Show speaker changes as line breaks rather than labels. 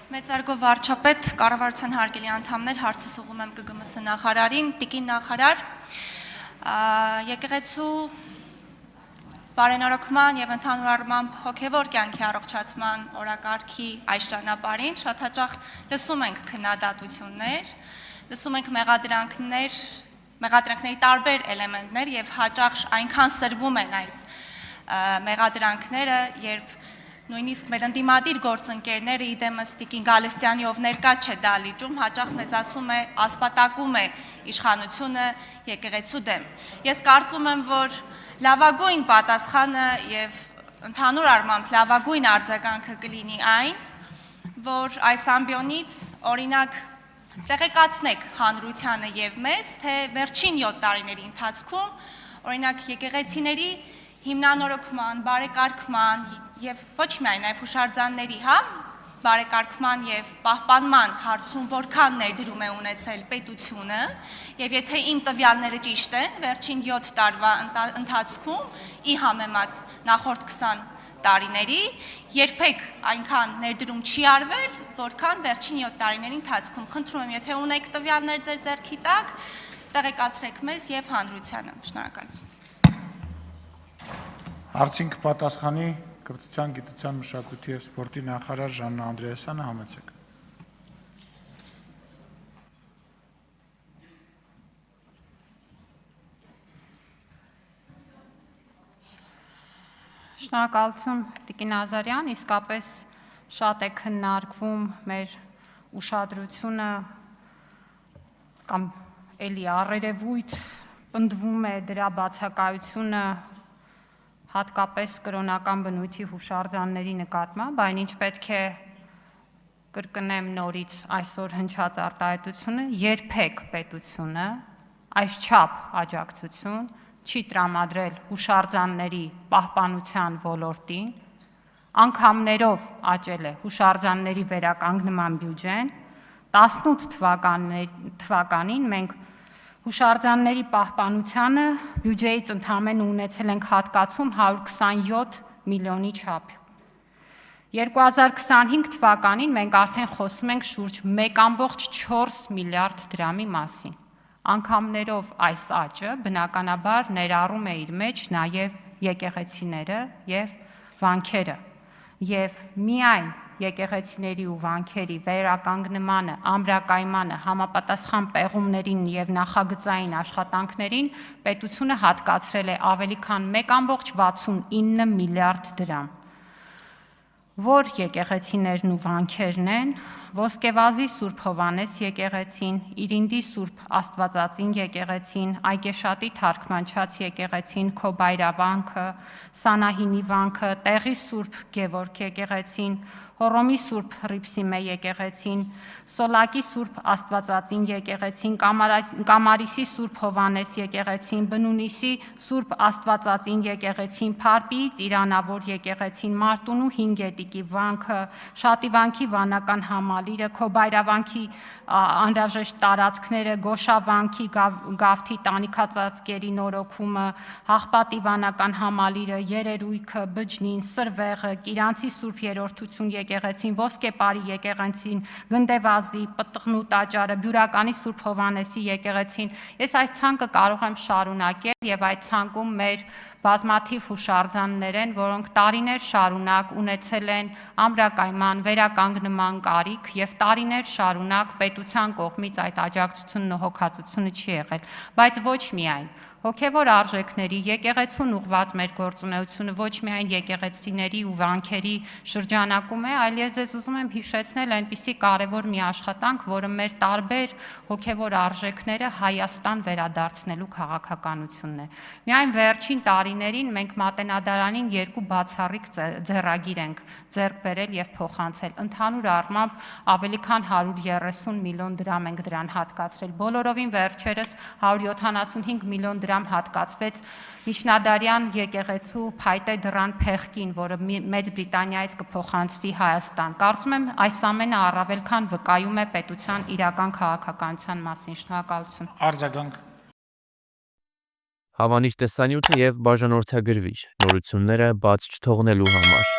Մեծարգո վարչապետ, կառավարության հարգելի անդամներ, հարցս ուղղում եմ ԿԳՄՍ նախարարին, տիկին նախարար, եկեղեցու բարենորոգման եւ ընդհանուր առմամբ հոգեվոր կյանքի առողջացման օրակարգի այս ճանապարհին շատ հաճախ լսում ենք քննադատություններ, լսում ենք մեղադրանքների տարբեր էլեմենտներ եւ հաճախ այնքան սրվում են այս մեղադրանքները, երբ նույնիսկ մեր ընդդիմադիր գործընկերները իդեմս տիկին Գալստյանի, ով ներկա չէ դալիճում, հաճախ մեզ ասում է, ասպատակում է իշխանությունը եկեղեցու դեմ։ Ես կարծում եմ, որ լավագույն պատասխանը եւ ընդհանուր առմամբ լավագույն արձագանքը կլինի այն, որ այս ամբիոնից օրինակ տեղեկացնեք հանրությանը եւ մեզ, թե վերջին 7 տարիների ընթացքում օրինակ եկեղեցիների հիմնանորոգման, բարեկարգման եւ ոչ միայն այլ հուշարձանների, բարեկարգման եւ պահպանման հարցում որքան ներդրում է ունեցել պետությունը եւ եթե իմ տվյալները ճիշտ են, վերջին 7 տարվա ընթացքում ի համեմատ նախորդ 20 տարիների երբեք այնքան ներդրում չի արվել, որքան վերջին 7 տարիների ընթացքում։ Խնդրում եմ, եթե ունեք տվյալներ ձեր ձեռքի տակ, տեղեկացրեք մեզ եւ հանրությանը։ Շնորհակալություն։
Հարցին կպատասխանի Կրթության, գիտության, մշակույթի եւ սպորտի նախարար Ժաննա Անդրեասյանը, համեցեք։
Շնորհակալություն տիկին Ազարյան, իսկապես շատ է քննարկվում մեր ուշադրությունը կամ էլի առերևույթ պնդվում է դրա բացակայությունը հատկապես կրոնական բնույթի հուշարձանների նկատմամբ, այն ինչ պետք է կրկնեմ նորից այսօր հնչած արտահայտությունը, երբեք պետությունը այսչափ աջակցություն չի տրամադրել հուշարձանների պահպանության ոլորտին, անգամներով աճել է հուշարձանների վերականգնման բյուջեն, 18 թվականին մենք հուշարձանների պահպանությանը բյուջեից ընդամենը ունեցել ենք հատկացում 127 միլիոնի չափ։ 2025 թվականին մենք արդեն խոսում ենք շուրջ 1.4 միլիարդ դրամի մասին։ Անգամներով այս աճը բնականաբար ներառում է իր մեջ նաև եկեղեցիները եւ վանքերը եւ միայն եկեղեցիների ու վանքերի վերականգնմանը, ամրակայմանը, համապատասխան պեղումներին եւ նախագծային աշխատանքներին պետությունը հատկացրել է ավելի քան 1.69 միլիարդ դրամ։ Որ եկեղեցիներն ու վանքերն են, Ոսկեվազի Սուրբ Հովհաննես եկեղեցին, Իրինդի Սուրբ Աստվածածին եկեղեցին, Այգեշատի Թարգմանչած եկեղեցին, Քոբայրավանքը, Սանահինի վանքը, Տեղի Սուրբ Գևորգ եկեղեցին, Հոռոմի Սուրբ Հռիփսիմե եկեղեցին, Սոլակի Սուրբ Աստվածածին եկեղեցին, Կամարիսի Սուրբ Հովհաննես եկեղեցին, Բնունիսի Սուրբ Աստվածածին եկեղեցին, Փարպիի Ծիրանավոր եկեղեցին, Մարտունու Հինգետիկի վանքը, Շատիվանքի վանական համալիրը, Քոբայրավանքի անհրաժեշտ տարածքները, Գոշավանքի Գավթի տանիքածածկերի նորոգումը, Հաղպատի վանական համալիրը, Երերույքը, Բջնին, Սրվեղը, Կիրանցի Սուրբ Երրորդություն եկեղեցին, Ոսկեպարի եկեղեցին, Գնդեվազի, Պտղնու տաճարը, Բյուրականի Սուրբ Հովհաննեսի եկեղեցին։ Ես այս ցանկը կարող եմ շարունակել եւ այդ ցանկում մեր բազմաթիվ հուշարձաններ են, որոնք տարիներ շարունակ ունեցել են ամրակայման, վերականգնման կարիք եւ տարիներ շարունակ պետության կողմից այդ աջակցությունն ու հոգատությունը չի եղել, բայց ոչ միայն հոգևոր արժեքների եկեղեցուն ուղղված մեր գործունեությունը ոչ միայն եկեղեցիների ու վանքերի շրջանակում է, այլ ես ձեզ ուզում եմ հիշեցնել այնպիսի կարևոր մի աշխատանք, որը մեր տարբեր հոգևոր արժեքները Հայաստան վերադարձնելու քաղաքականությունն է։ Միայն վերջին տարիներին մենք Մատենադարանին 2 բացառիկ ձեռագիր ենք ձեռք բերել եւ փոխանցել։ Ընդհանուր առմամբ ավելի քան 130 միլիոն դրամ ենք դրան հատկացրել։ Բոլորովին վերջերս 175 միլիոն դրամ հատկացվեց Միջնադարյան եկեղեցու փայտե դռան փեղկին, որը Մեծ Բրիտանիայից կփոխանցվի Հայաստան։ Կարծում եմ այս ամենը առավել քան վկայում է պետության իրական քաղաքականության մասին։ Շնորհակալություն։
Արձագանք։
Հավանիչ տեսանյութը եւ բաժանորդագրվիչ նորությունները բաց չթողնելու համար